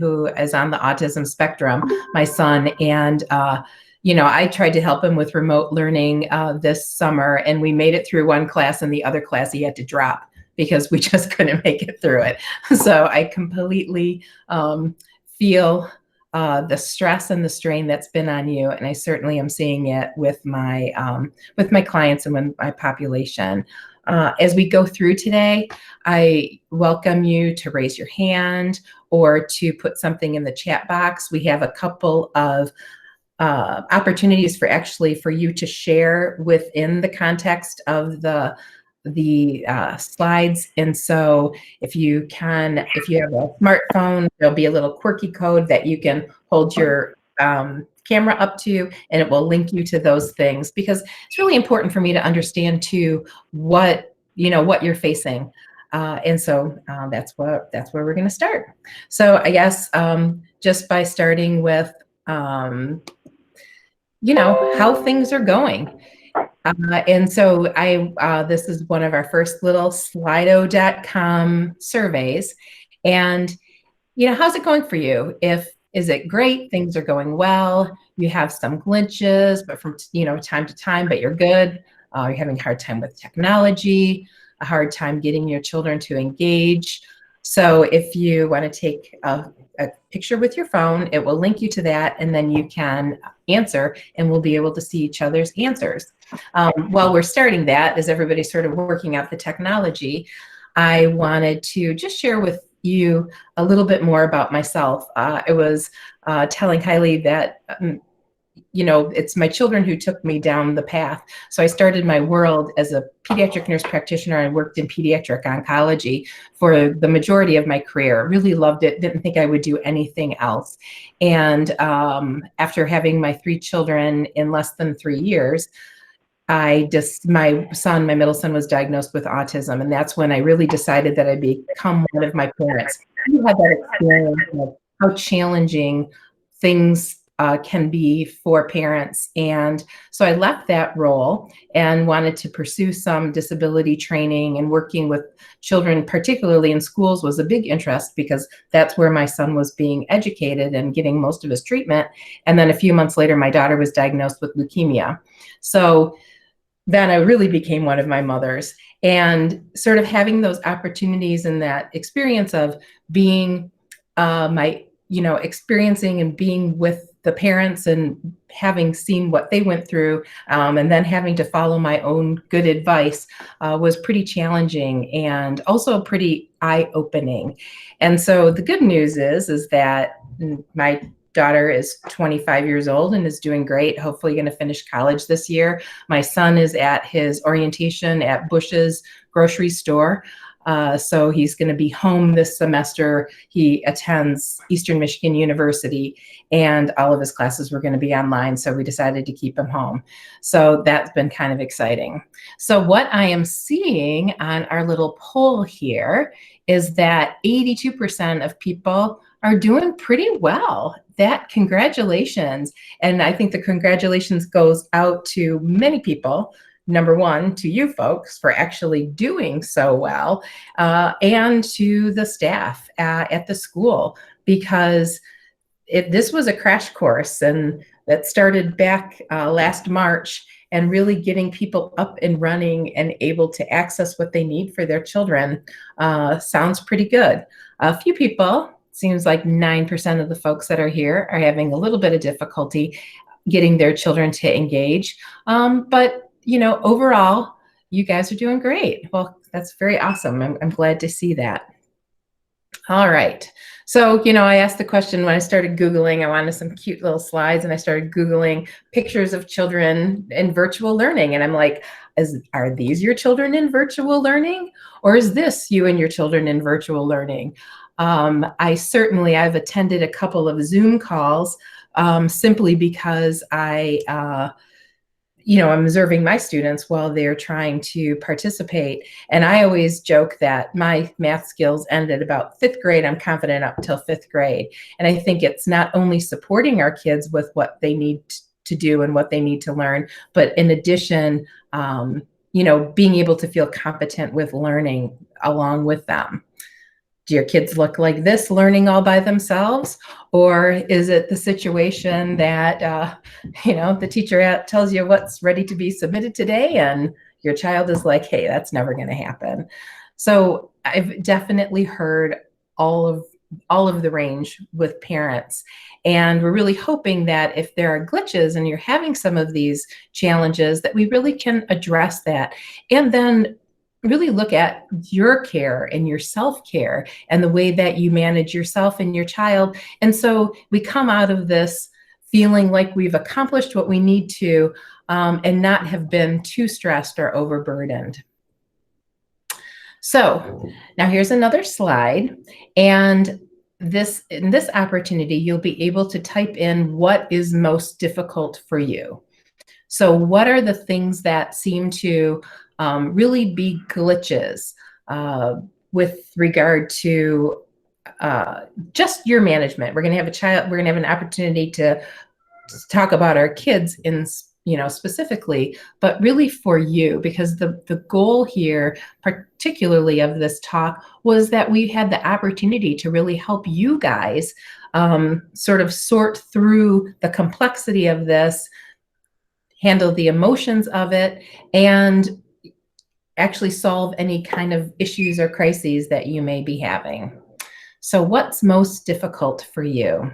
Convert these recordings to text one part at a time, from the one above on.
who is on the autism spectrum, my son, and I tried to help him with remote learning this summer, and we made it through one class, and the other class he had to drop because we just couldn't make it through it. So I completely feel the stress and the strain that's been on you, and I certainly am seeing it with my clients and with my population. As we go through today, I welcome you to raise your hand or to put something in the chat box. We have a couple of opportunities for you to share within the context of the slides. And so if you have a smartphone, there'll be a little quirky code that you can hold your camera up to, and it will link you to those things, because it's really important for me to understand too what you're facing. And so that's where we're going to start. So I guess just by starting with how things are going. And so this is one of our first little Slido.com surveys. And, how's it going for you? Is it great? Things are going well. You have some glitches, but from, time to time, but you're good. You're having a hard time with technology, a hard time getting your children to engage. So if you want to take a picture with your phone, it will link you to that, and then you can answer, and we'll be able to see each other's answers. While we're starting that, as everybody's sort of working out the technology, I wanted to just share with you a little bit more about myself. I was telling Kylie that it's my children who took me down the path. So I started my world as a pediatric nurse practitioner. I worked in pediatric oncology for the majority of my career. Really loved it. Didn't think I would do anything else. And after having my 3 children in less than 3 years, my middle son was diagnosed with autism. And that's when I really decided that I'd become one of my parents. You had that experience of how challenging things can be for parents. And so I left that role and wanted to pursue some disability training, and working with children, particularly in schools, was a big interest because that's where my son was being educated and getting most of his treatment. And then a few months later, my daughter was diagnosed with leukemia. So then I really became one of my mothers, and sort of having those opportunities and that experience of being experiencing and being with the parents and having seen what they went through, and then having to follow my own good advice was pretty challenging and also pretty eye-opening. And so the good news is that my daughter is 25 years old and is doing great, hopefully going to finish college this year. My son is at his orientation at Bush's grocery store. So he's going to be home this semester. He attends Eastern Michigan University, and all of his classes were going to be online. So we decided to keep him home. So that's been kind of exciting. So what I am seeing on our little poll here is that 82% of people are doing pretty well. Congratulations. And I think the congratulations goes out to many people. Number one, to you folks for actually doing so well, and to the staff at the school, because this was a crash course, and that started back last March, and really getting people up and running and able to access what they need for their children sounds pretty good. A few people, seems like 9% of the folks that are here are having a little bit of difficulty getting their children to engage, but overall, you guys are doing great. Well, that's very awesome. I'm glad to see that. All right. So, I asked the question when I started Googling. I wanted some cute little slides, and I started Googling pictures of children in virtual learning. And I'm like, are these your children in virtual learning? Or is this you and your children in virtual learning? I've attended a couple of Zoom calls simply because I'm observing my students while they're trying to participate. And I always joke that my math skills end at about 5th grade. I'm confident up till 5th grade. And I think it's not only supporting our kids with what they need to do and what they need to learn, but in addition, being able to feel competent with learning along with them. Do your kids look like this learning all by themselves? Or is it the situation that, the teacher tells you what's ready to be submitted today and your child is like, hey, that's never going to happen. So I've definitely heard all of the range with parents. And we're really hoping that if there are glitches and you're having some of these challenges, that we really can address that. And then really look at your care and your self-care and the way that you manage yourself and your child. And so we come out of this feeling like we've accomplished what we need to, and not have been too stressed or overburdened. So now here's another slide. And in this opportunity, you'll be able to type in what is most difficult for you. So what are the things that seem to really be glitches with regard to just your management? We're going to have we're going to have an opportunity to talk about our kids in specifically, but really for you, because the goal here, particularly of this talk, was that we had the opportunity to really help you guys sort of sort through the complexity of this, handle the emotions of it, and actually solve any kind of issues or crises that you may be having. So what's most difficult for you?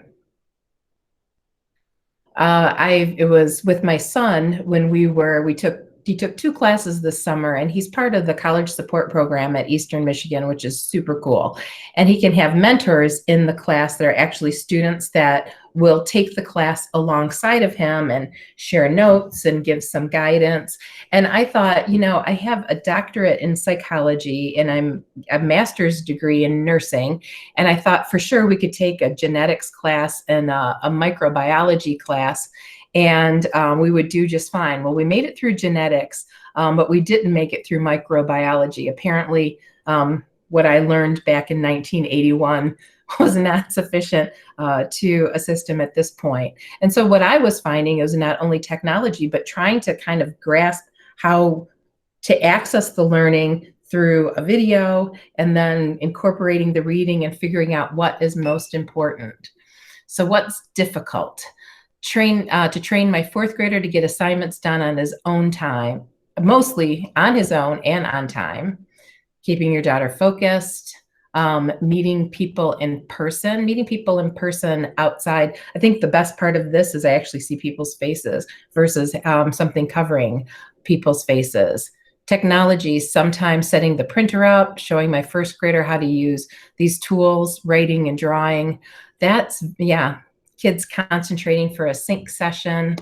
It was with my son when he took 2 classes this summer, and he's part of the college support program at Eastern Michigan, which is super cool. And he can have mentors in the class that are actually students that will take the class alongside of him and share notes and give some guidance. And I thought, I have a doctorate in psychology and I'm a master's degree in nursing. And I thought for sure we could take a genetics class and a microbiology class, and we would do just fine. Well, we made it through genetics, but we didn't make it through microbiology. Apparently, what I learned back in 1981 was not sufficient to assist him at this point. And so what I was finding is not only technology, but trying to kind of grasp how to access the learning through a video, and then incorporating the reading and figuring out what is most important. So what's difficult? To train my 4th grader to get assignments done on his own time, mostly on his own and on time. Keeping your daughter focused, meeting people in person outside. I think the best part of this is I actually see people's faces versus something covering people's faces. Technology, sometimes setting the printer up, showing my 1st grader how to use these tools, writing and drawing. That's, yeah, kids concentrating for a sync session.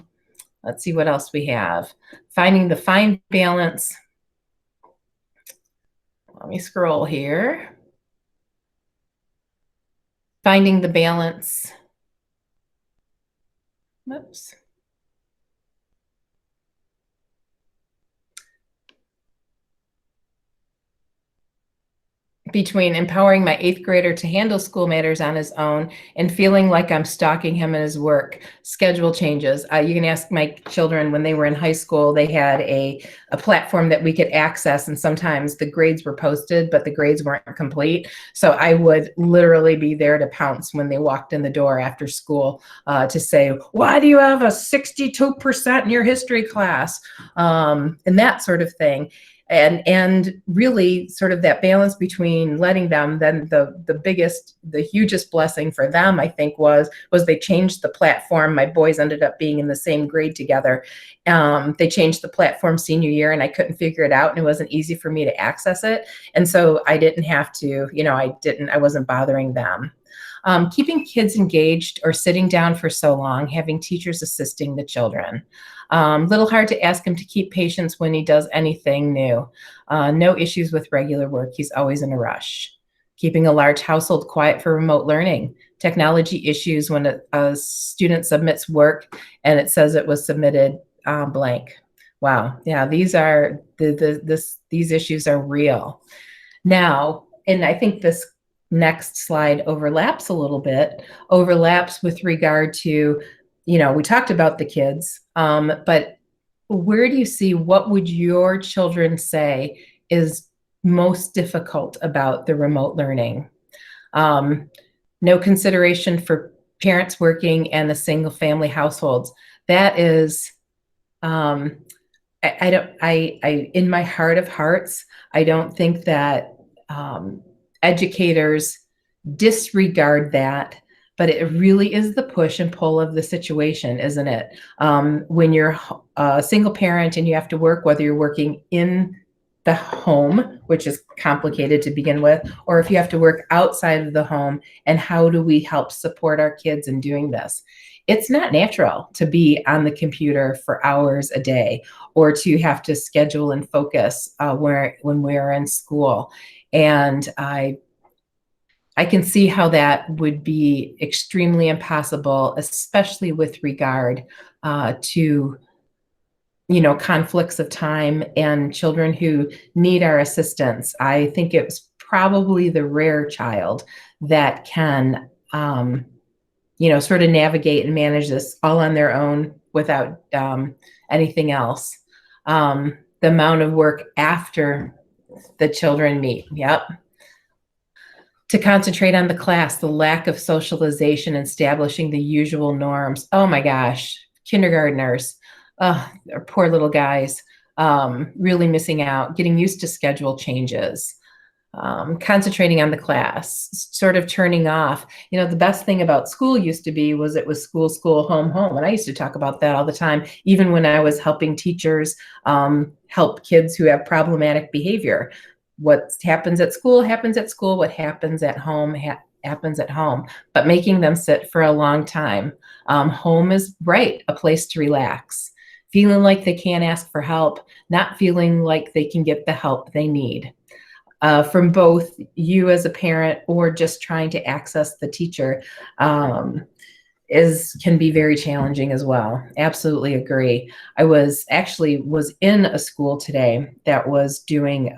Let's see what else we have. Finding the fine balance. Let me scroll here. Finding the balance. Whoops. Between empowering my 8th grader to handle school matters on his own and feeling like I'm stalking him in his work. Schedule changes. You can ask my children when they were in high school, they had a platform that we could access, and sometimes the grades were posted, but the grades weren't complete. So I would literally be there to pounce when they walked in the door after school to say, why do you have a 62% in your history class? And that sort of thing. And really sort of that balance between letting them, then the hugest blessing for them, I think, was they changed the platform. My boys ended up being in the same grade together. They changed the platform senior year, and I couldn't figure it out, and it wasn't easy for me to access it. And so I didn't have to, I wasn't bothering them. Keeping kids engaged or sitting down for so long, having teachers assisting the children. Little hard to ask him to keep patience when he does anything new. No issues with regular work. He's always in a rush. Keeping a large household quiet for remote learning. Technology issues when a student submits work and it says it was submitted blank. Wow. Yeah, these are these issues are real. Now, and I think this next slide overlaps with regard to, we talked about the kids, but where do you see, what would your children say is most difficult about the remote learning? Um, no consideration for parents working and the single family households. That is, I don't, in my heart of hearts, I don't think that educators disregard that, but it really is the push and pull of the situation, isn't it? When you're a single parent and you have to work, whether you're working in the home, which is complicated to begin with, or if you have to work outside of the home, and how do we help support our kids in doing this? It's not natural to be on the computer for hours a day, or to have to schedule and focus when we're in school. And I can see how that would be extremely impossible, especially with regard to, conflicts of time and children who need our assistance. I think it was probably the rare child that can, sort of navigate and manage this all on their own without anything else. The amount of work after the children meet. Yep. To concentrate on the class, the lack of socialization, establishing the usual norms. Oh my gosh, kindergartners, poor little guys, really missing out, getting used to schedule changes, concentrating on the class, sort of turning off. The best thing about school used to be was it was school, school, home, home. And I used to talk about that all the time, even when I was helping teachers help kids who have problematic behavior. What happens at school happens at school. What happens at home happens at home. But making them sit for a long time. Home is a place to relax. Feeling like they can't ask for help, not feeling like they can get the help they need. From both you as a parent or just trying to access the teacher can be very challenging as well. Absolutely agree. I was in a school today that was doing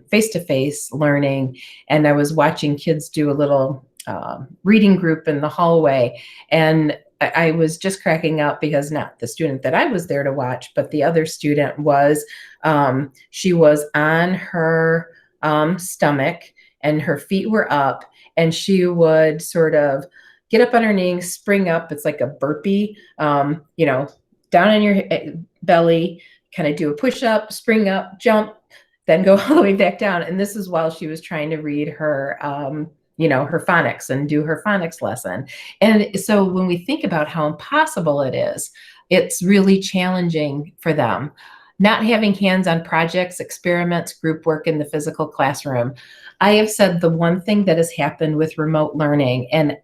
face-to-face learning, and I was watching kids do a little reading group in the hallway, and I was just cracking up because not the student that I was there to watch, but the other student was, she was on her stomach and her feet were up, and she would sort of get up on her knees, spring up. It's like a burpee, down on your belly, kind of do a push up, spring up, jump, then go all the way back down. And this is while she was trying to read her, her phonics and do her phonics lesson. And so when we think about how impossible it is, it's really challenging for them. Not having hands-on projects, experiments, group work in the physical classroom. I have said the one thing that has happened with remote learning, and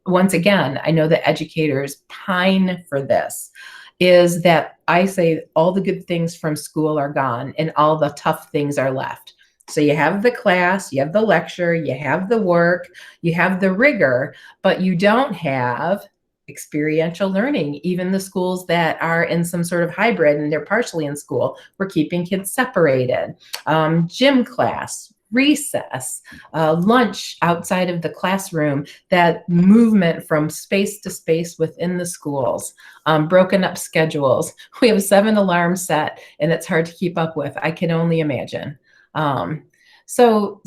once again, I know that educators pine for this, is that I say all the good things from school are gone and all the tough things are left. So you have the class, you have the lecture, you have the work, you have the rigor, but you don't have experiential learning. Even the schools that are in some sort of hybrid and they're partially in school, we're keeping kids separated. Gym class, recess, lunch outside of the classroom, that movement from space to space within the schools, broken up schedules. We have 7 alarms set and it's hard to keep up with. I can only imagine. So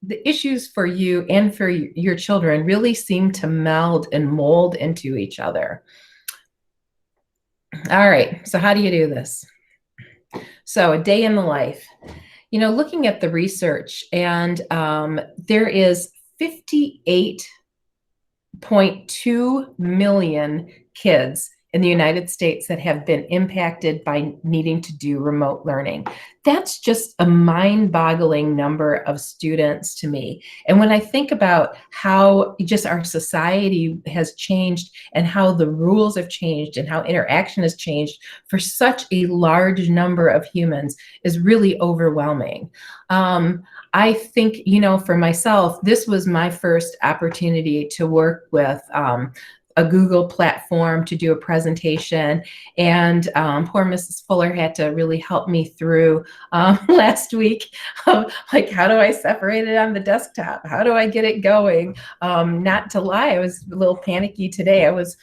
the issues for you and for your children really seem to meld and mold into each other. All right, so how do you do this? So a day in the life, looking at the research, and there is 58.2 million kids in the United States that have been impacted by needing to do remote learning. That's just a mind-boggling number of students to me. And when I think about how just our society has changed and how the rules have changed and how interaction has changed for such a large number of humans is really overwhelming. I think, for myself, this was my first opportunity to work with a Google platform to do a presentation, and poor Mrs. Fuller had to really help me through last week. Like, how do I separate it on the desktop? How do I get it going? Not to lie, I was a little panicky today. I was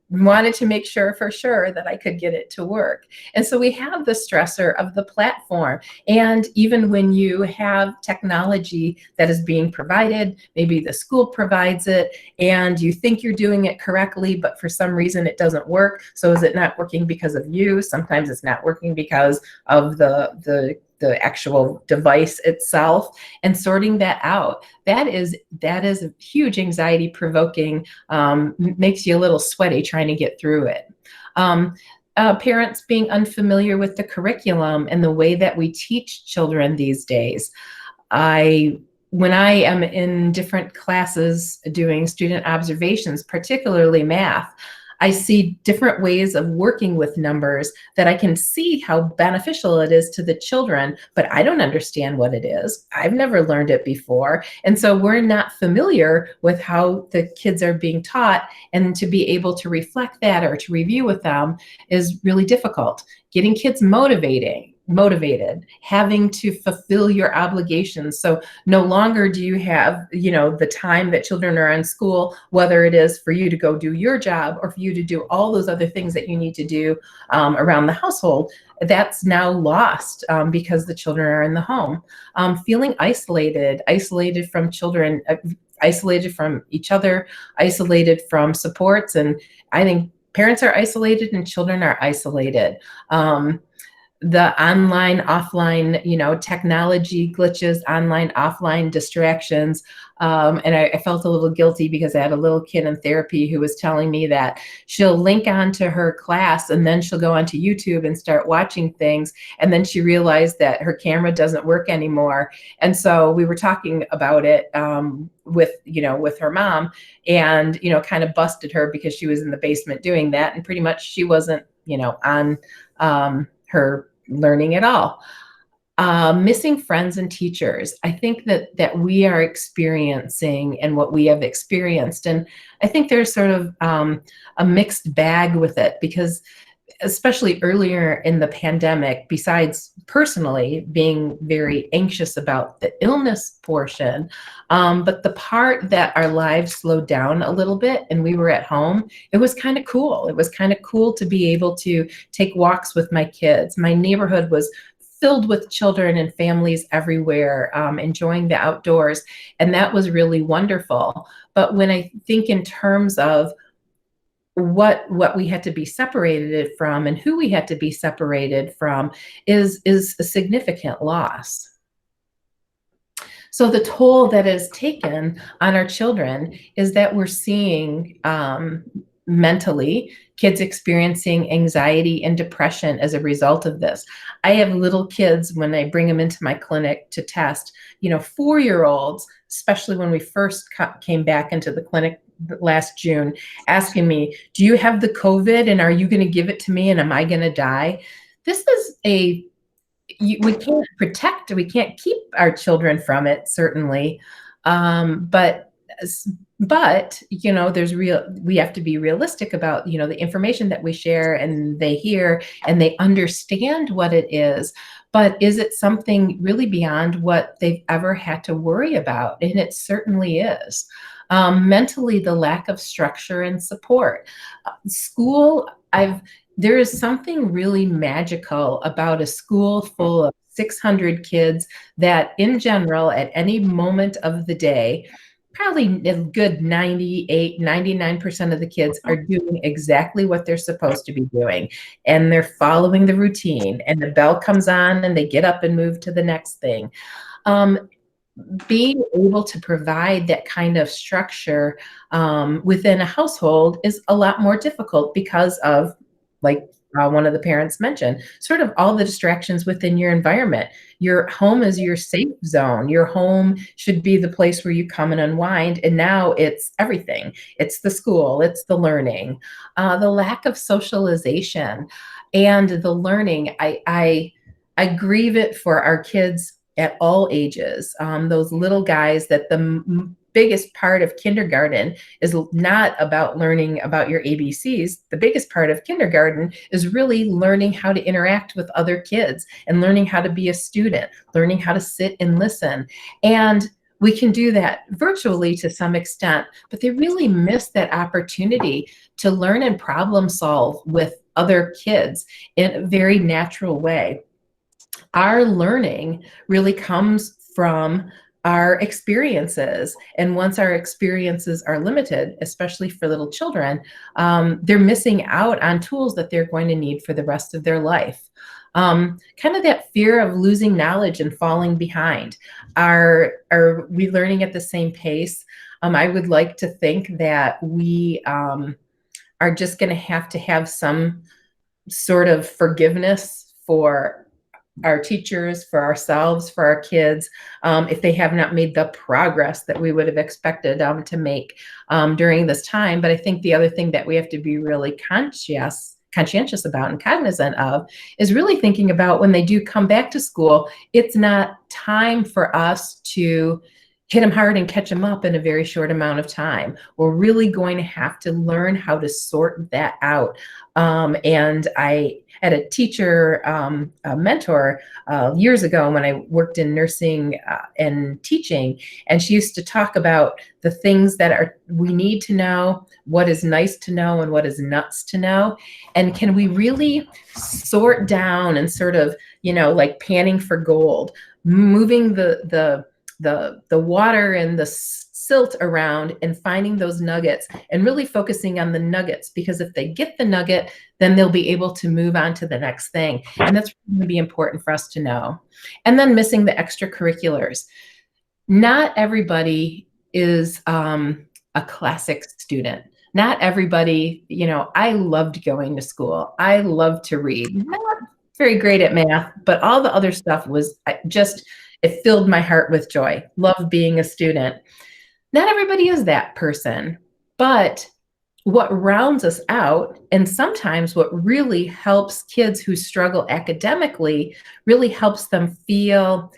wanted to make sure for sure that I could get it to work. And so we have the stressor of the platform. And even when you have technology that is being provided, maybe the school provides it and you think you're doing it correctly, but for some reason it doesn't work. So is it not working because of you? Sometimes it's not working because of the actual device itself, and sorting that out. That is huge anxiety provoking, makes you a little sweaty trying to get through it. Parents being unfamiliar with the curriculum and the way that we teach children these days. When I am in different classes doing student observations, particularly math, I see different ways of working with numbers that I can see how beneficial it is to the children, but I don't understand what it is. I've never learned it before. And so we're not familiar with how the kids are being taught, and to be able to reflect that or to review with them is really difficult. Getting kids motivated, having to fulfill your obligations. So no longer do you have, the time that children are in school, whether it is for you to go do your job or for you to do all those other things that you need to do around the household. That's now lost because the children are in the home. Feeling isolated from children, isolated from each other, isolated from supports. And I think parents are isolated and children are isolated. The online, offline, technology glitches, online, offline distractions. And I felt a little guilty because I had a little kid in therapy who was telling me that she'll link onto her class and then she'll go onto YouTube and start watching things. And then she realized that her camera doesn't work anymore. And so we were talking about it with her mom, and, kind of busted her because she was in the basement doing that. And pretty much she wasn't, on her learning at all. Missing friends and teachers. I think that we are experiencing, and what we have experienced, and I think there's sort of a mixed bag with it, because especially earlier in the pandemic, besides personally being very anxious about the illness portion, but the part that our lives slowed down a little bit and we were at home, it was kind of cool. It was kind of cool to be able to take walks with my kids. My neighborhood was filled with children and families everywhere, enjoying the outdoors. And that was really wonderful. But when I think in terms of what we had to be separated from and who we had to be separated from is a significant loss. So the toll that is taken on our children is that we're seeing mentally kids experiencing anxiety and depression as a result of this. I have little kids when I bring them into my clinic to test, 4-year-olds, especially when we first came back into the clinic last June, asking me, do you have the COVID and are you going to give it to me and am I going to die? This is we can't protect, we can't keep our children from it, certainly. But we have to be realistic about, the information that we share and they hear and they understand what it is. But is it something really beyond what they've ever had to worry about? And it certainly is. Mentally, the lack of structure and support. School, there is something really magical about a school full of 600 kids that in general, at any moment of the day, probably a good 98, 99% of the kids are doing exactly what they're supposed to be doing. And they're following the routine, and the bell comes on and they get up and move to the next thing. Being able to provide that kind of structure within a household is a lot more difficult because of, like one of the parents mentioned, sort of all the distractions within your environment. Your home is your safe zone. Your home should be the place where you come and unwind. And now it's everything. It's the school, it's the learning, the lack of socialization and the learning. I grieve it for our kids at all ages. Those little guys that the biggest part of kindergarten is not about learning about your ABCs. The biggest part of kindergarten is really learning how to interact with other kids and learning how to be a student, learning how to sit and listen. And We can do that virtually to some extent, but they really miss that opportunity to learn and problem solve with other kids in a very natural way. Our learning really comes from our experiences. And once our experiences are limited, especially for little children, they're missing out on tools that they're going to need for the rest of their life. Kind of that fear of losing knowledge and falling behind. Are we learning at the same pace? I would like to think that we are just going to have some sort of forgiveness for our teachers, for ourselves, for our kids, if they have not made the progress that we would have expected to make during this time. But I think the other thing that we have to be really conscientious about and cognizant of is really thinking about when they do come back to school, it's not time for us to hit them hard and catch them up in a very short amount of time. We're really going to have to learn how to sort that out. And I had a teacher, a mentor years ago when I worked in nursing and teaching, and she used to talk about the things that we need to know, what is nice to know and what is nuts to know. And can we really sort down and sort of, like panning for gold, moving the water and the silt around and finding those nuggets and really focusing on the nuggets, because if they get the nugget, then they'll be able to move on to the next thing. And that's going to be important for us to know. And then missing the extracurriculars. Not everybody is a classic student. Not everybody, I loved going to school. I loved to read. Not very great at math, but all the other stuff was it filled my heart with joy. Love being a student. Not everybody is that person, but what rounds us out, and sometimes what really helps kids who struggle academically, really helps them feel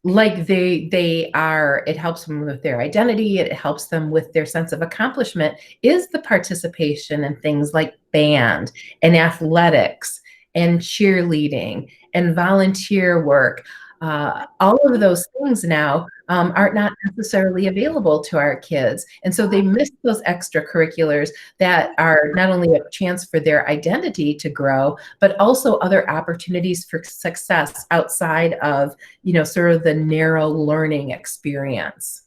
like they are, it helps them with their identity, it helps them with their sense of accomplishment, is the participation in things like band and athletics and cheerleading and volunteer work. All of those things now are not necessarily available to our kids. And so they miss those extracurriculars that are not only a chance for their identity to grow, but also other opportunities for success outside of, sort of the narrow learning experience.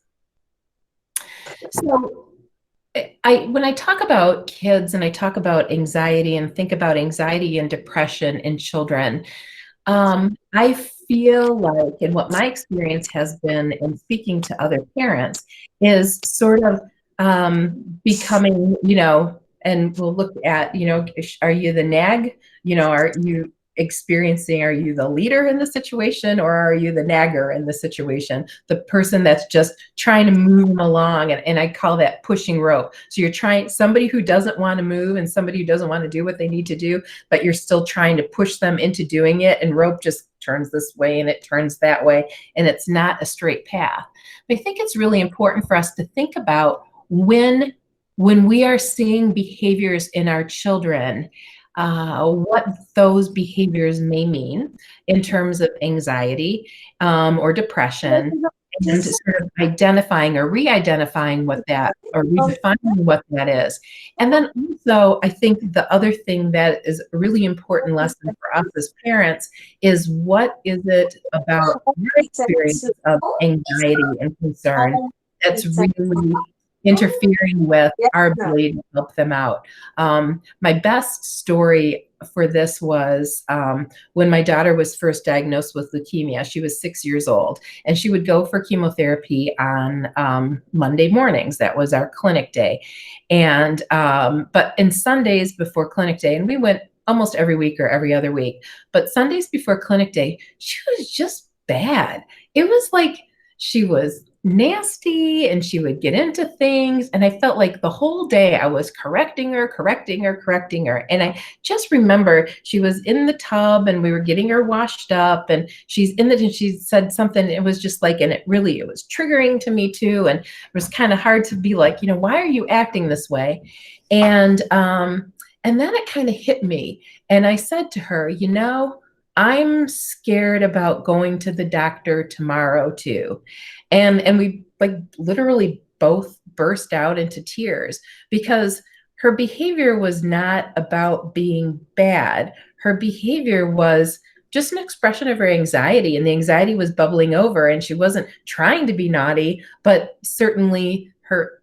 So when I talk about kids and I talk about anxiety and think about anxiety and depression in children, I feel like, and what my experience has been in speaking to other parents, is sort of becoming, and we'll look at, are you the nag? Are you the leader in the situation, or are you the nagger in the situation? The person that's just trying to move them along. And I call that pushing rope. So you're trying, somebody who doesn't want to move and somebody who doesn't want to do what they need to do, but you're still trying to push them into doing it. And rope just turns this way and it turns that way. And it's not a straight path. But I think it's really important for us to think about when we are seeing behaviors in our children, what those behaviors may mean in terms of anxiety or depression, and sort of identifying or re-identifying what that, or redefining what that is. And then also, I think the other thing that is a really important lesson for us as parents is, what is it about your experiences of anxiety and concern that's really interfering with our ability to help them out. My best story for this was when my daughter was first diagnosed with leukemia. She was 6 years old, and she would go for chemotherapy on Monday mornings. That was our clinic day. And but in Sundays before clinic day, and we went almost every week or every other week, but Sundays before clinic day, she was just bad. It was like she was nasty and she would get into things, and I felt like the whole day I was correcting her. And I just remember she was in the tub and we were getting her washed up, and she's in and she said something. It was just like, and it was triggering to me too, and it was kind of hard to be like, why are you acting this way? And then it kind of hit me, and I said to her, I'm scared about going to the doctor tomorrow too. And we like literally both burst out into tears because her behavior was not about being bad. Her behavior was just an expression of her anxiety, and the anxiety was bubbling over, and she wasn't trying to be naughty, but certainly her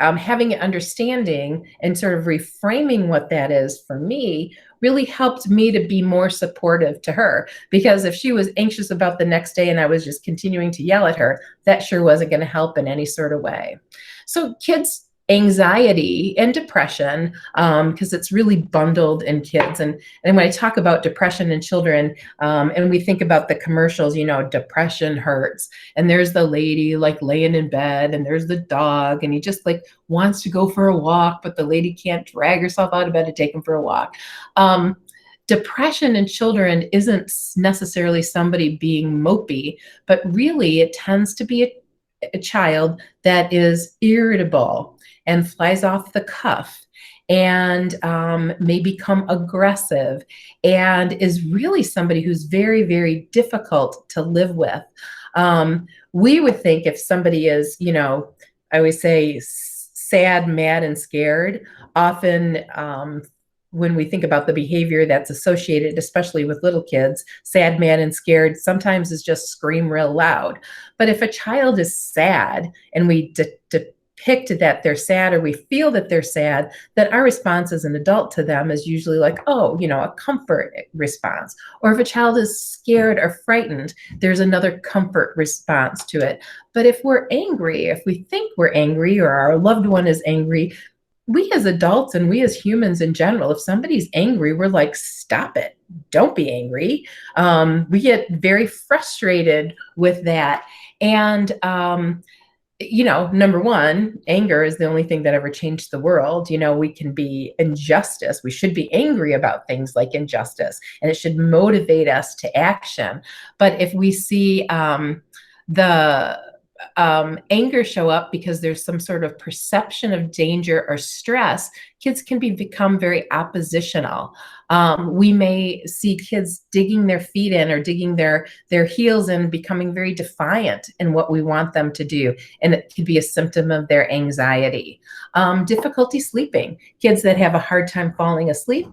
having an understanding and sort of reframing what that is for me really helped me to be more supportive to her. Because if she was anxious about the next day and I was just continuing to yell at her, that sure wasn't going to help in any sort of way. So kids anxiety and depression, because it's really bundled in kids. And when I talk about depression in children, and we think about the commercials, depression hurts, and there's the lady like laying in bed, and there's the dog, and he just like wants to go for a walk, but the lady can't drag herself out of bed to take him for a walk. Depression in children isn't necessarily somebody being mopey, but really it tends to be a child that is irritable and flies off the cuff and may become aggressive and is really somebody who's very, very difficult to live with. We would think if somebody is, I always say sad, mad, and scared, often when we think about the behavior that's associated, especially with little kids, sad, mad, and scared sometimes is just scream real loud. But if a child is sad and we depict that they're sad, or we feel that they're sad, then our response as an adult to them is usually like, oh, a comfort response. Or if a child is scared or frightened, there's another comfort response to it. But if we're angry, if we think we're angry or our loved one is angry, we as adults and we as humans in general, if somebody's angry, we're like, stop it. Don't be angry. We get very frustrated with that. And, number one, anger is the only thing that ever changed the world. We can be injustice. We should be angry about things like injustice, and it should motivate us to action. But if we see the anger show up because there's some sort of perception of danger or stress, kids can become very oppositional. We may see kids digging their feet in or digging their heels in, becoming very defiant in what we want them to do. And it could be a symptom of their anxiety. Difficulty sleeping. Kids that have a hard time falling asleep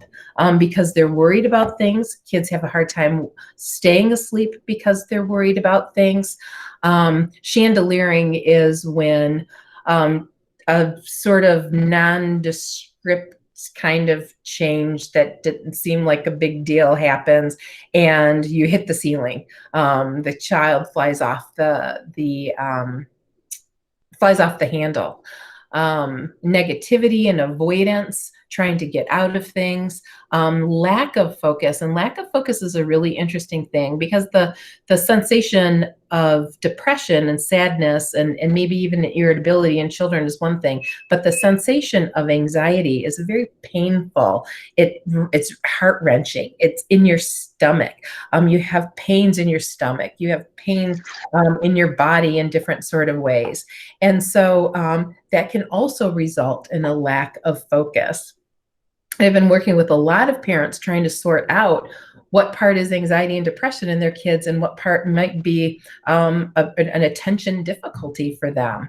because they're worried about things. Kids have a hard time staying asleep because they're worried about things. Chandeliering is when a sort of nondescript kind of change that didn't seem like a big deal happens, and you hit the ceiling. The child flies off the handle. Negativity and avoidance, trying to get out of things, lack of focus. And lack of focus is a really interesting thing, because the sensation of depression and sadness and maybe even irritability in children is one thing, but the sensation of anxiety is very painful. It's heart-wrenching. It's in your stomach. You have pains in your stomach. You have pains in your body in different sort of ways. And so that can also result in a lack of focus. I've been working with a lot of parents trying to sort out what part is anxiety and depression in their kids and what part might be an attention difficulty for them.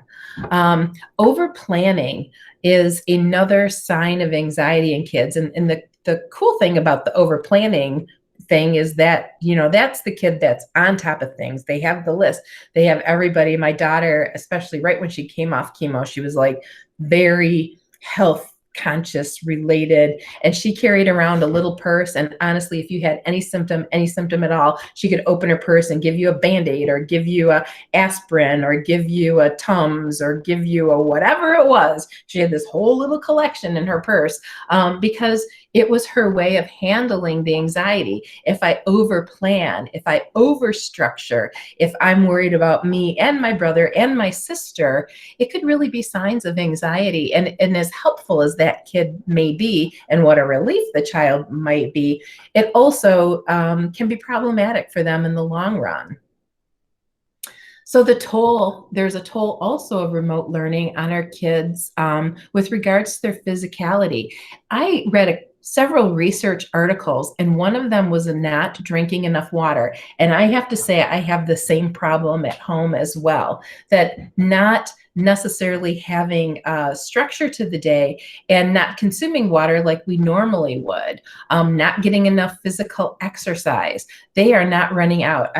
Over planning is another sign of anxiety in kids. And the cool thing about the over planning thing is that, that's the kid that's on top of things. They have the list. They have everybody. My daughter, especially right when she came off chemo, she was like very health conscious related, and she carried around a little purse, and honestly, if you had any symptom at all, she could open her purse and give you a Band-Aid or give you a aspirin or give you a Tums or give you a whatever it was. She had this whole little collection in her purse because it was her way of handling the anxiety. If I over plan, if I over structure, if I'm worried about me and my brother and my sister, it could really be signs of anxiety. And as helpful as that kid may be and what a relief the child might be, it also can be problematic for them in the long run. So there's a toll also of remote learning on our kids with regards to their physicality. I read a several research articles, and one of them was not drinking enough water. And I have to say, I have the same problem at home as well, that not necessarily having structure to the day and not consuming water like we normally would, not getting enough physical exercise. They are not running out.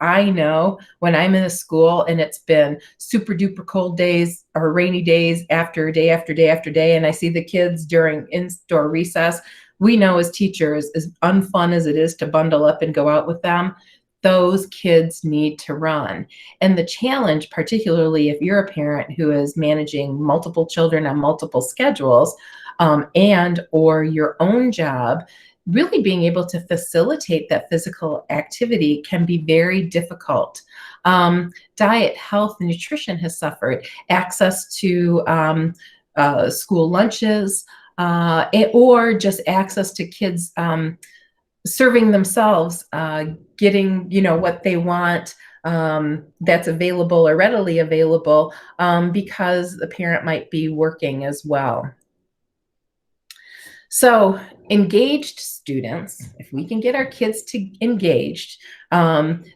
I know when I'm in a school and it's been super duper cold days or rainy days after day after day after day, and I see the kids during in-store recess, we know as teachers, as unfun as it is to bundle up and go out with them, those kids need to run. And the challenge, particularly if you're a parent who is managing multiple children on multiple schedules, and or your own job, really being able to facilitate that physical activity can be very difficult. Diet, health, and nutrition has suffered. Access to school lunches, or just access to kids serving themselves, getting what they want, that's available or readily available, because the parent might be working as well. So engaged students, if we can get our kids to engaged,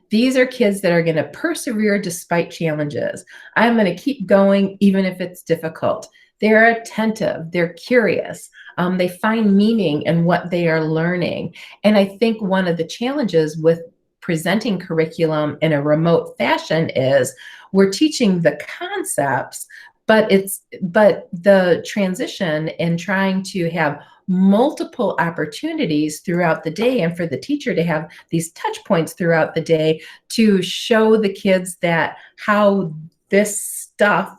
these are kids that are going to persevere despite challenges. I'm going to keep going even if it's difficult. They're attentive, they're curious, they find meaning in what they are learning. And I think one of the challenges with presenting curriculum in a remote fashion is we're teaching the concepts, but the transition and trying to have multiple opportunities throughout the day, and for the teacher to have these touch points throughout the day to show the kids that how this stuff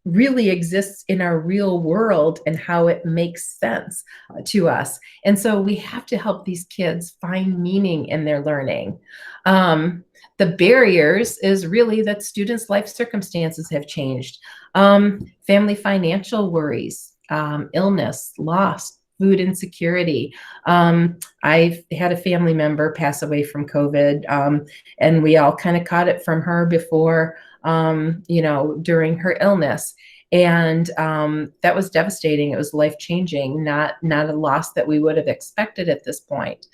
really exists in our real world and how it makes sense to us. And so we have to help these kids find meaning in their learning. The barriers is really that students' life circumstances have changed. Family financial worries, illness, loss, food insecurity. I've had a family member pass away from COVID, and we all kind of caught it from her before, during her illness. And that was devastating. It was life-changing, not a loss that we would have expected at this point.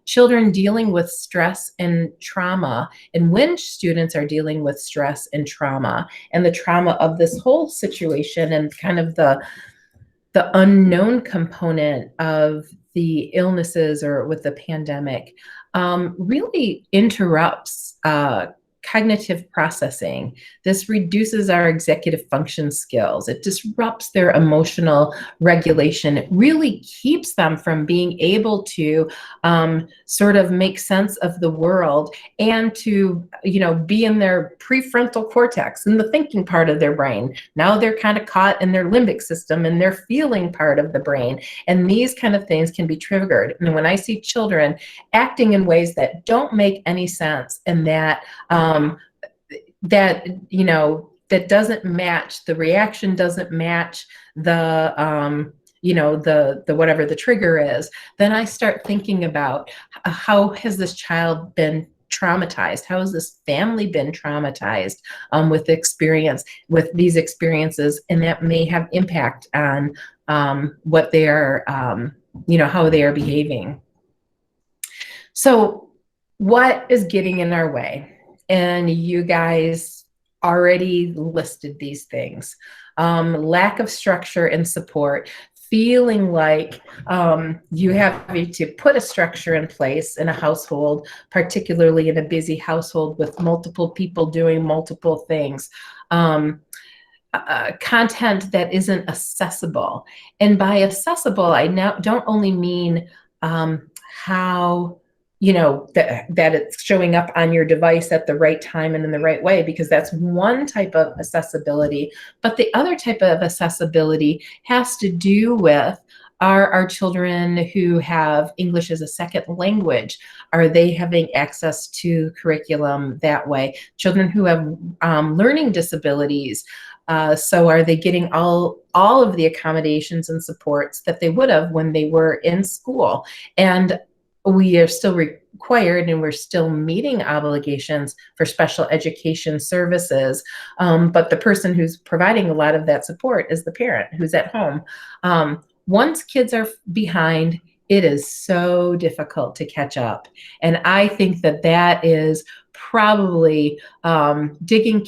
Children dealing with stress and trauma, and when students are dealing with stress and trauma and the trauma of this whole situation and kind of the unknown component of the illnesses or with the pandemic, really interrupts cognitive processing. This reduces our executive function skills. It disrupts their emotional regulation. It really keeps them from being able to sort of make sense of the world and to, be in their prefrontal cortex, in the thinking part of their brain. Now they're kind of caught in their limbic system and their feeling part of the brain. And these kind of things can be triggered. And when I see children acting in ways that don't make any sense and that that doesn't match, the reaction doesn't match the the whatever the trigger is, then I start thinking about how has this child been traumatized? How has this family been traumatized with these experiences? And that may have impact on what they are, how they are behaving. So what is getting in our way? And you guys already listed these things. Lack of structure and support, feeling like you have to put a structure in place in a household, particularly in a busy household with multiple people doing multiple things. Content that isn't accessible. And by accessible, I now don't only mean how that it's showing up on your device at the right time and in the right way, because that's one type of accessibility. But the other type of accessibility has to do with our children who have English as a second language. Are they having access to curriculum that way? Children who have learning disabilities. So are they getting all of the accommodations and supports that they would have when they were in school? And we are still required and we're still meeting obligations for special education services. But the person who's providing a lot of that support is the parent who's at home. once kids are behind, it is so difficult to catch up. And I think that that is probably digging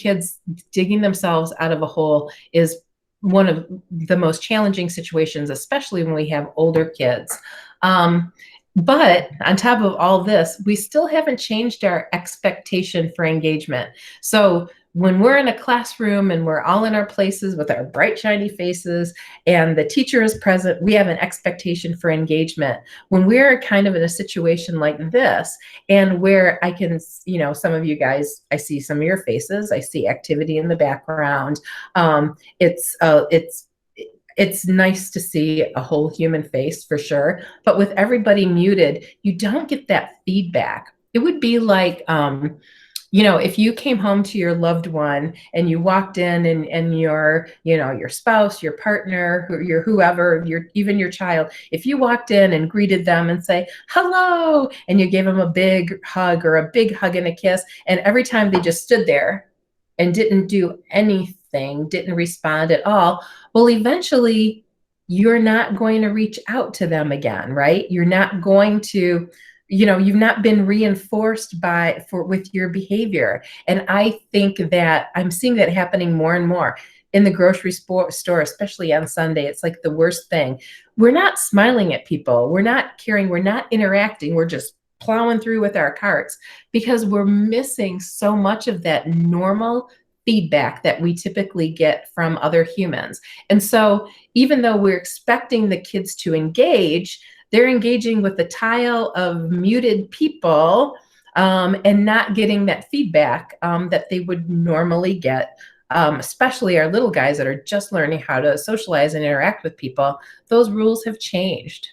themselves out of a hole is one of the most challenging situations, especially when we have older kids. But on top of all this, we still haven't changed our expectation for engagement. So when we're in a classroom and we're all in our places with our bright, shiny faces and the teacher is present, we have an expectation for engagement. When we're kind of in a situation like this, and where I can, some of you guys, I see some of your faces, I see activity in the background. It's nice to see a whole human face for sure, but with everybody muted, you don't get that feedback. It would be like, if you came home to your loved one and you walked in and your spouse, your partner, whoever, even your child, if you walked in and greeted them and say, hello, and you gave them a big hug or a big hug and a kiss, and every time they just stood there and didn't do anything, didn't respond at all, well, eventually you're not going to reach out to them again, right? You're not going to, you've not been reinforced with your behavior. And I think that I'm seeing that happening more and more in the grocery store, especially on Sunday. It's like the worst thing. We're not smiling at people. We're not caring. We're not interacting. We're just plowing through with our carts because we're missing so much of that normal feedback that we typically get from other humans. And so even though we're expecting the kids to engage, they're engaging with the tile of muted people and not getting that feedback that they would normally get, especially our little guys that are just learning how to socialize and interact with people. Those rules have changed.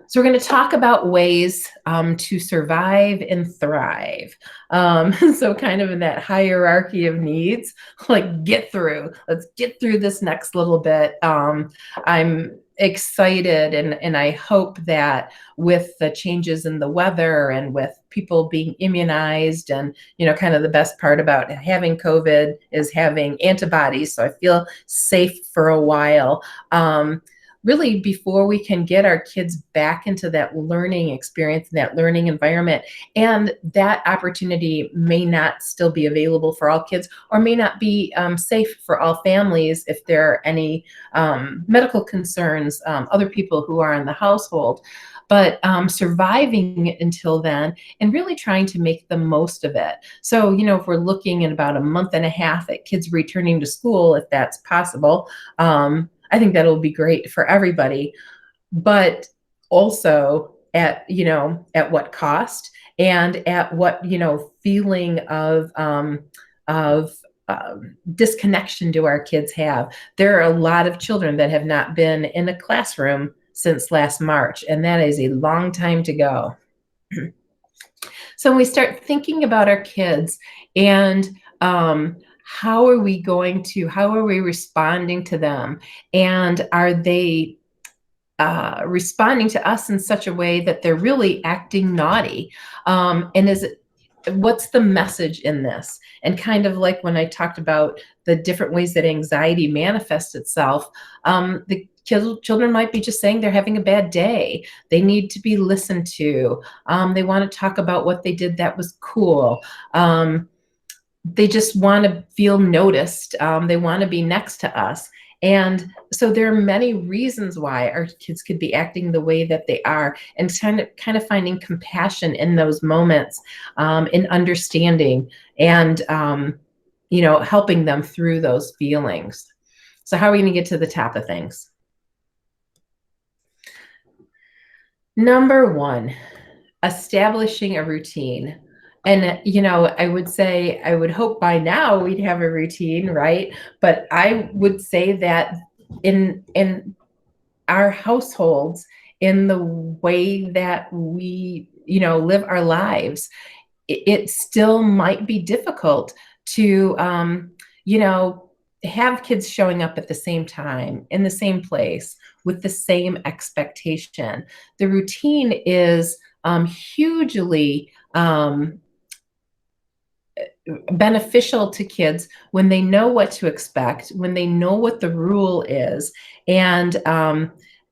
So we're going to talk about ways to survive and thrive. So kind of in that hierarchy of needs, like let's get through this next little bit. I'm excited and I hope that with the changes in the weather and with people being immunized and, kind of the best part about having COVID is having antibodies. So I feel safe for a while. Really, before we can get our kids back into that learning experience, that learning environment, and that opportunity may not still be available for all kids or may not be safe for all families if there are any medical concerns, other people who are in the household. But surviving until then and really trying to make the most of it. So, if we're looking in about a month and a half at kids returning to school, if that's possible, I think that'll be great for everybody, but also at what cost and at what, feeling of disconnection do our kids have. There are a lot of children that have not been in a classroom since last March, and that is a long time to go. So when we start thinking about our kids and how are we responding to them? And are they responding to us in such a way that they're really acting naughty? And what's the message in this? And kind of like when I talked about the different ways that anxiety manifests itself, the children might be just saying they're having a bad day. They need to be listened to. They want to talk about what they did that was cool. They just want to feel noticed. They want to be next to us. And so there are many reasons why our kids could be acting the way that they are, and kind of finding compassion in those moments, in understanding and, helping them through those feelings. So how are we going to get to the top of things? Number one, establishing a routine. And, I would hope by now we'd have a routine, right? But I would say that in our households, in the way that we, live our lives, it still might be difficult to, have kids showing up at the same time, in the same place, with the same expectation. The routine is hugely beneficial to kids when they know what to expect, when they know what the rule is, and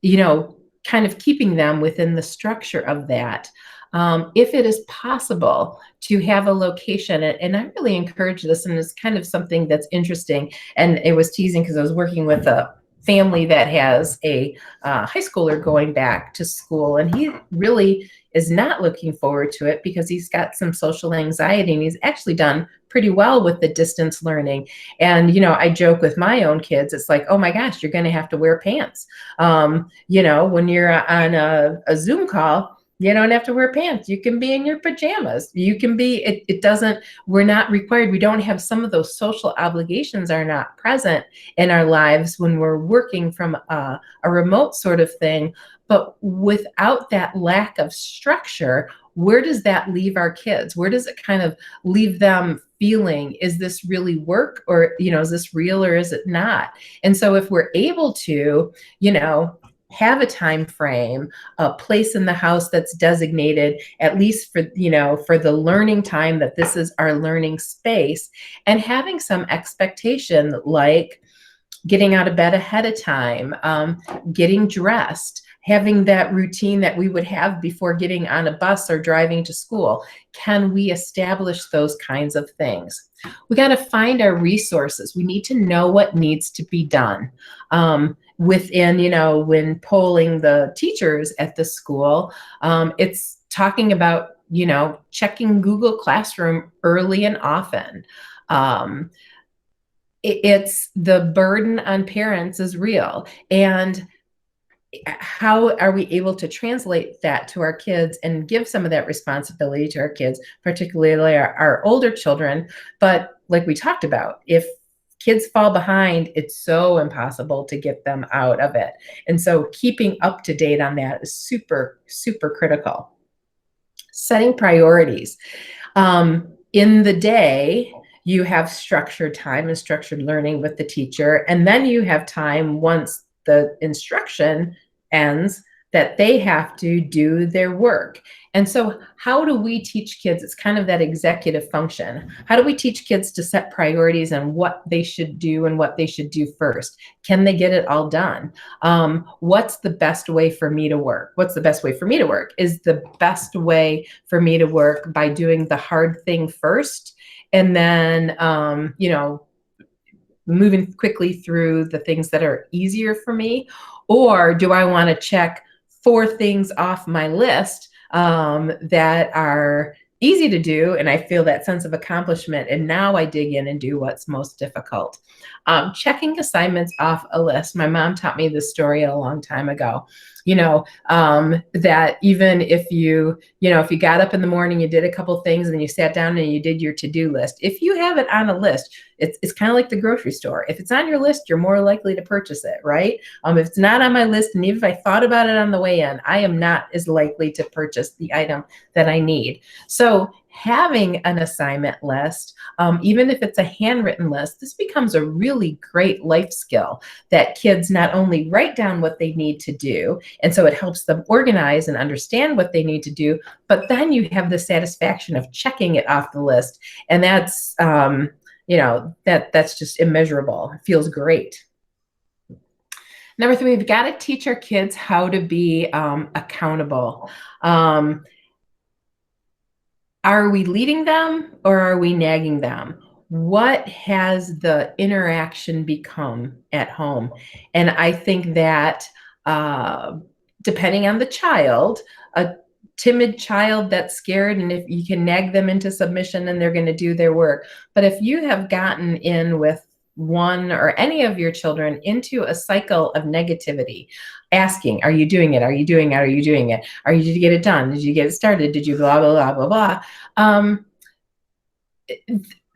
you know, kind of keeping them within the structure of that. If it is possible to have a location, and I really encourage this, and it's kind of something that's interesting. And it was teasing because I was working with a family that has a high schooler going back to school, and he really is not looking forward to it because he's got some social anxiety, and he's actually done pretty well with the distance learning. And, you know, I joke with my own kids, it's like, oh my gosh, you're going to have to wear pants. You know, when you're on a Zoom call, you don't have to wear pants. You can be in your pajamas. You can be, it doesn't, we're not required. We don't have some of those social obligations are not present in our lives when we're working from a remote sort of thing. But without that lack of structure, where does that leave our kids? Where does it kind of leave them feeling, is this really work, or, you know, is this real or is it not? And so if we're able to, you know, have a time frame, a place in the house that's designated, at least for, you know, for the learning time, that this is our learning space, and having some expectation, like getting out of bed ahead of time, getting dressed, having that routine that we would have before getting on a bus or driving to school. Can we establish those kinds of things? We got to find our resources. We need to know what needs to be done. Within, you know, when polling the teachers at the school, it's talking about, you know, checking Google Classroom early and often. It's the burden on parents is real. And how are we able to translate that to our kids and give some of that responsibility to our kids, particularly our older children? But like we talked about, if kids fall behind, it's so impossible to get them out of it. And so keeping up to date on that is super, super critical. Setting priorities. In the day, you have structured time and structured learning with the teacher, and then you have time once the instruction ends that they have to do their work. And so how do we teach kids? It's kind of that executive function. How do we teach kids to set priorities and what they should do and what they should do first? Can they get it all done? What's the best way for me to work? What's the best way for me to work? Is the best way for me to work by doing the hard thing first, and then, you know, moving quickly through the things that are easier for me? Or do I want to check 4 things off my list that are easy to do, and I feel that sense of accomplishment, and now I dig in and do what's most difficult? Checking assignments off a list. My mom taught me this story a long time ago, you know, that even if you know, if you got up in the morning, you did a couple things, and then you sat down and you did your to-do list. If you have it on a list, it's kind of like the grocery store. If it's on your list, you're more likely to purchase it, right? If it's not on my list, and even if I thought about it on the way in, I am not as likely to purchase the item that I need. So having an assignment list, even if it's a handwritten list, this becomes a really great life skill that kids not only write down what they need to do, and so it helps them organize and understand what they need to do, but then you have the satisfaction of checking it off the list. And that's, you know, that's just immeasurable. It feels great. Number 3, we've got to teach our kids how to be accountable. Are we leading them or are we nagging them? What has the interaction become at home? And I think that depending on the child, a timid child that's scared, and if you can nag them into submission, and they're going to do their work. But if you have gotten in with one or any of your children into a cycle of negativity, asking, are you doing it? Are you doing it? Are you doing it? Did you get it done? Did you get it started? Did you blah, blah, blah, blah, blah?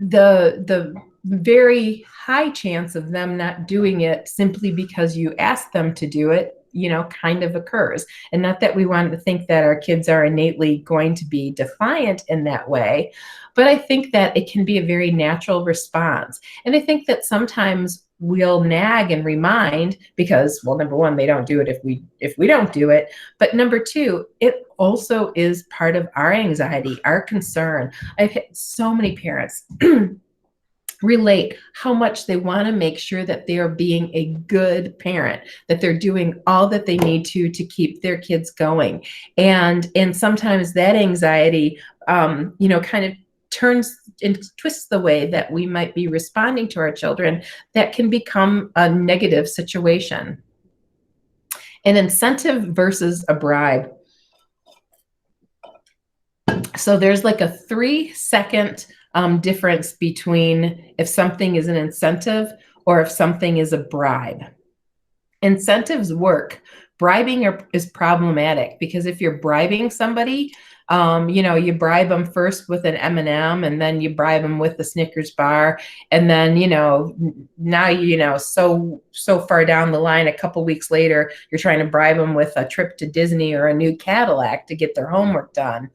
The very high chance of them not doing it simply because you asked them to do it, you know, kind of occurs. And not that we want to think that our kids are innately going to be defiant in that way, but I think that it can be a very natural response. And I think that sometimes we'll nag and remind because, well, number one, they don't do it if we don't do it. But number two, it also is part of our anxiety, our concern. I've had so many parents relate how much they want to make sure that they are being a good parent, that they're doing all that they need to keep their kids going. And sometimes that anxiety, kind of turns and twists the way that we might be responding to our children. That can become a negative situation. An incentive versus a bribe. So there's like a 3-second difference between if something is an incentive or if something is a bribe. Incentives work. Bribing is problematic because if you're bribing somebody, you bribe them first with an M&M, and then you bribe them with the Snickers bar, and then now so far down the line, a couple weeks later, you're trying to bribe them with a trip to Disney or a new Cadillac to get their homework done.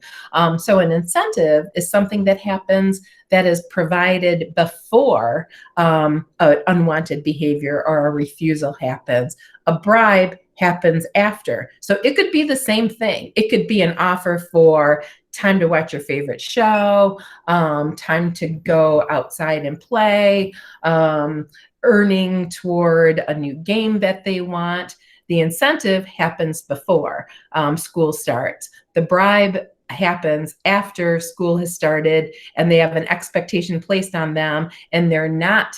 So an incentive is something that happens that is provided before an unwanted behavior or a refusal happens. A bribe happens after. So it could be the same thing. It could be an offer for time to watch your favorite show, time to go outside and play, earning toward a new game that they want. The incentive happens before school starts. The bribe happens after school has started and they have an expectation placed on them and they're not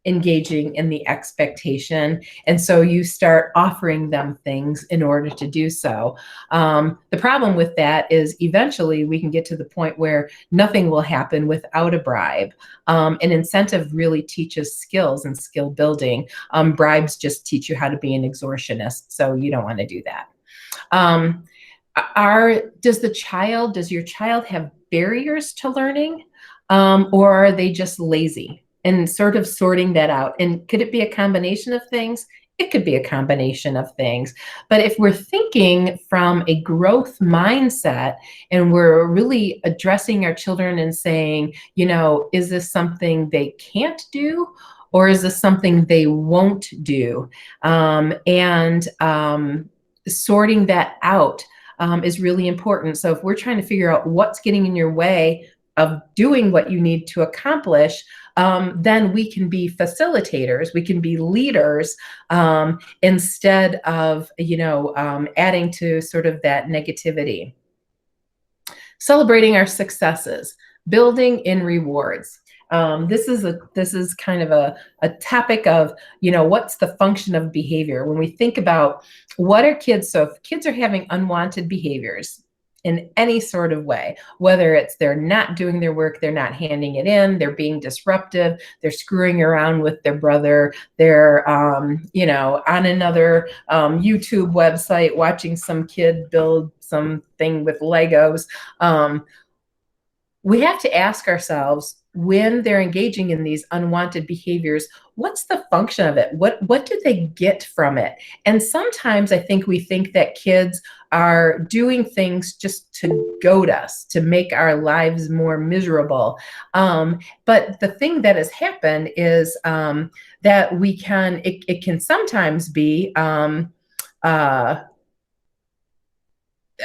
engaging in the expectation. And so you start offering them things in order to do so. The problem with that is eventually we can get to the point where nothing will happen without a bribe. An incentive really teaches skills and skill building. Bribes just teach you how to be an extortionist. So you don't want to do that. Does your child have barriers to learning, or are they just lazy? And sort of sorting that out. And could it be a combination of things? It could be a combination of things. But if we're thinking from a growth mindset and we're really addressing our children and saying, is this something they can't do? Or is this something they won't do? Sorting that out is really important. So if we're trying to figure out what's getting in your way of doing what you need to accomplish, then we can be facilitators, we can be leaders, instead of, adding to sort of that negativity. Celebrating our successes, building in rewards. This is kind of a topic of, what's the function of behavior? When we think about what are kids, so if kids are having unwanted behaviors, in any sort of way, whether it's they're not doing their work, they're not handing it in, they're being disruptive, they're screwing around with their brother, they're, on another YouTube website watching some kid build something with Legos. We have to ask ourselves, when they're engaging in these unwanted behaviors, what's the function of it? What do they get from it? And sometimes I think we think that kids are doing things just to goad us, to make our lives more miserable. But the thing that has happened is that it can sometimes be,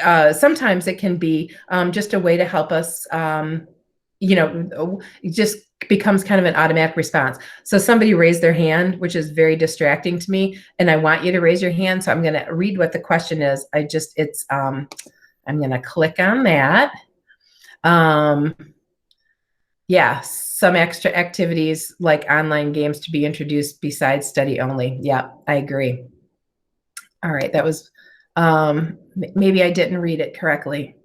sometimes it can be just a way to help us, it just becomes kind of an automatic response. So somebody raised their hand, which is very distracting to me, and I want you to raise your hand. So I'm going to read what the question is. I'm going to click on that. Yeah, some extra activities like online games to be introduced besides study only. Yeah, I agree. All right, that was, maybe I didn't read it correctly.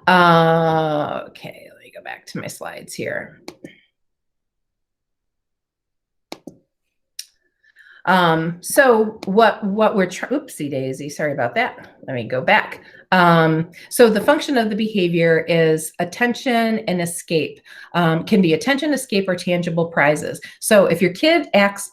Okay, let me go back to my slides here. So what we're oopsie daisy, sorry about that. Let me go back. So the function of the behavior is attention and escape. Can be attention, escape, or tangible prizes. So if your kid acts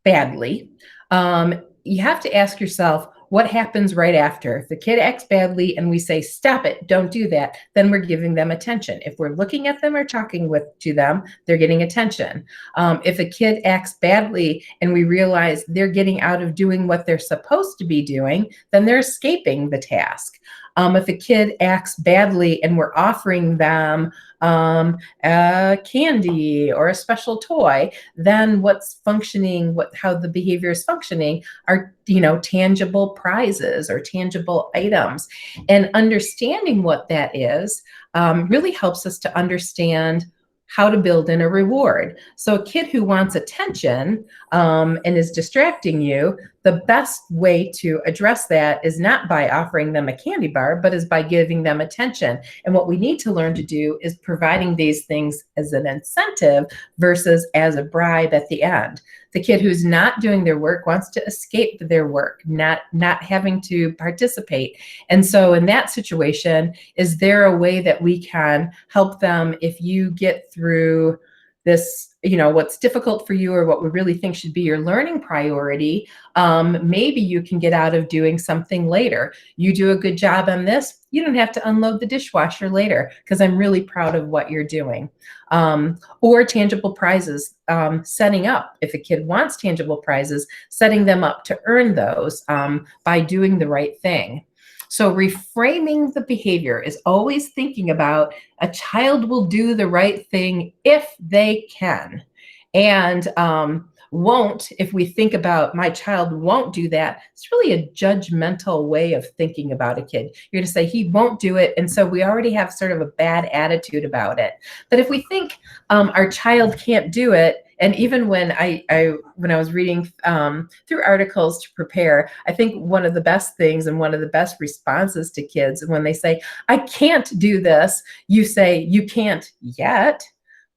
badly, you have to ask yourself, what happens right after? If the kid acts badly and we say, stop it, don't do that, then we're giving them attention. If we're looking at them or talking to them, they're getting attention. If a kid acts badly and we realize they're getting out of doing what they're supposed to be doing, then they're escaping the task. If a kid acts badly and we're offering them a candy or a special toy, then what's functioning, how the behavior is functioning are, tangible prizes or tangible items. And understanding what that is really helps us to understand how to build in a reward. So a kid who wants attention and is distracting you, the best way to address that is not by offering them a candy bar, but is by giving them attention. And what we need to learn to do is providing these things as an incentive versus as a bribe at the end. The kid who's not doing their work wants to escape their work, not having to participate. And so in that situation, is there a way that we can help them if you get through this, what's difficult for you or what we really think should be your learning priority, maybe you can get out of doing something later. You do a good job on this, you don't have to unload the dishwasher later because I'm really proud of what you're doing. Or tangible prizes, setting up, if a kid wants tangible prizes, setting them up to earn those by doing the right thing. So reframing the behavior is always thinking about a child will do the right thing if they can, and won't, if we think about my child won't do that, it's really a judgmental way of thinking about a kid. You're going to say he won't do it, and so we already have sort of a bad attitude about it. But if we think our child can't do it, and even when I was reading through articles to prepare, I think one of the best things and one of the best responses to kids when they say, I can't do this, you say, you can't yet,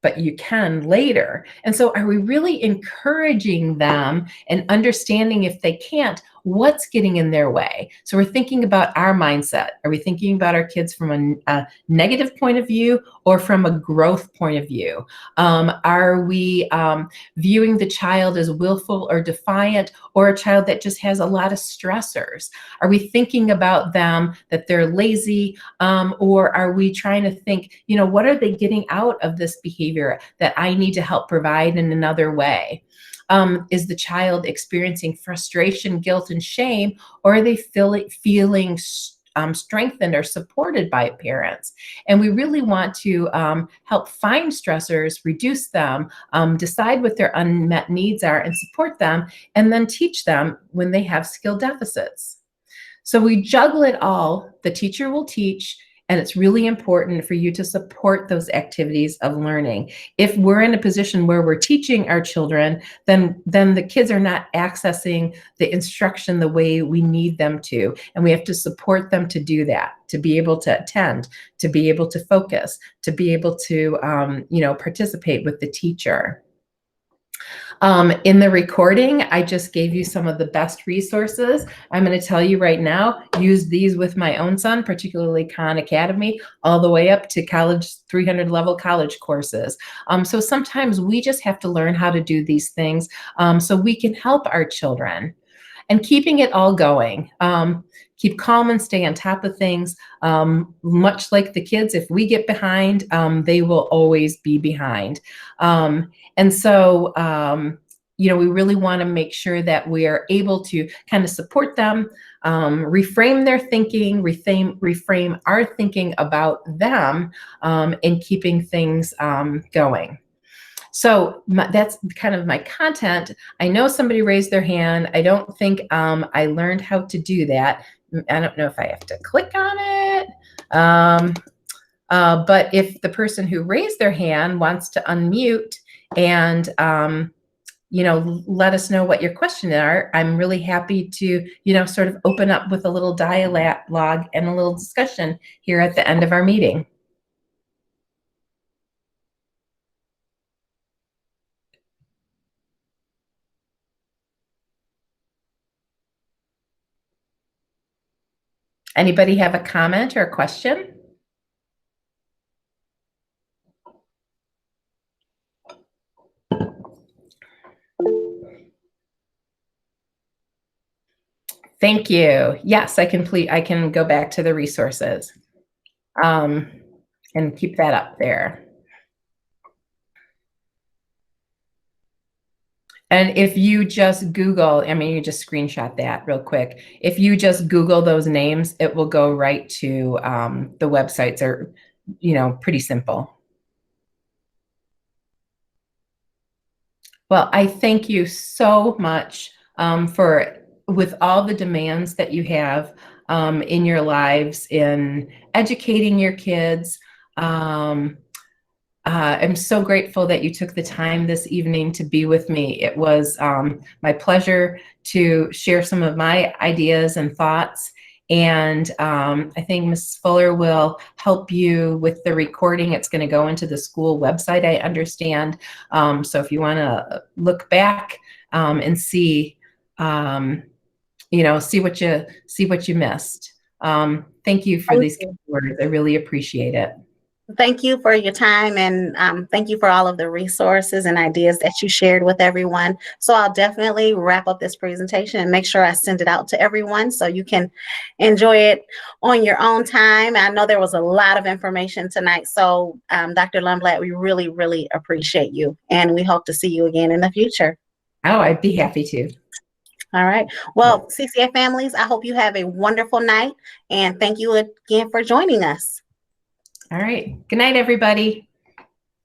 but you can later. And so are we really encouraging them and understanding if they can't, what's getting in their way? So we're thinking about our mindset. Are we thinking about our kids from a negative point of view or from a growth point of view? Are we viewing the child as willful or defiant, or a child that just has a lot of stressors? Are we thinking about them that they're lazy, or are we trying to think, what are they getting out of this behavior that I need to help provide in another way? Is the child experiencing frustration, guilt, and shame, or are they feeling strengthened or supported by parents? And we really want to help find stressors, reduce them, decide what their unmet needs are, and support them, and then teach them when they have skill deficits. So we juggle it all. The teacher will teach, and it's really important for you to support those activities of learning. If we're in a position where we're teaching our children, then the kids are not accessing the instruction the way we need them to. And we have to support them to do that, to be able to attend, to be able to focus, to be able to participate with the teacher. In the recording, I just gave you some of the best resources. I'm going to tell you right now, use these with my own son, particularly Khan Academy, all the way up to college, 300 level college courses. So sometimes we just have to learn how to do these things so we can help our children. And keeping it all going. Keep calm and stay on top of things. Much like the kids, if we get behind, they will always be behind. And so, we really want to make sure that we are able to kind of support them, reframe their thinking, reframe our thinking about them, in keeping things going. So that's kind of my content. I know somebody raised their hand. I don't think I learned how to do that. I don't know if I have to click on it. But if the person who raised their hand wants to unmute and let us know what your questions are, I'm really happy to sort of open up with a little dialogue and a little discussion here at the end of our meeting. Anybody have a comment or a question? Thank you. Yes, I can go back to the resources, um, and keep that up there. And if you just Google, I mean, you just screenshot that real quick. If you just Google those names, it will go right to the websites are, pretty simple. Well, I thank you so much for with all the demands that you have in your lives in educating your kids. Um, I'm so grateful that you took the time this evening to be with me. It was my pleasure to share some of my ideas and thoughts. And I think Ms. Fuller will help you with the recording. It's going to go into the school website, I understand. So if you want to look back and see, see what you missed. Thank you for Thank these you. words. I really appreciate it. Thank you for your time, and thank you for all of the resources and ideas that you shared with everyone. So I'll definitely wrap up this presentation and make sure I send it out to everyone so you can enjoy it on your own time. I know there was a lot of information tonight. So Dr. Lundblad, we really, really appreciate you, and we hope to see you again in the future. Oh, I'd be happy to. All right. Well, CCA families, I hope you have a wonderful night, and thank you again for joining us. All right. Good night, everybody.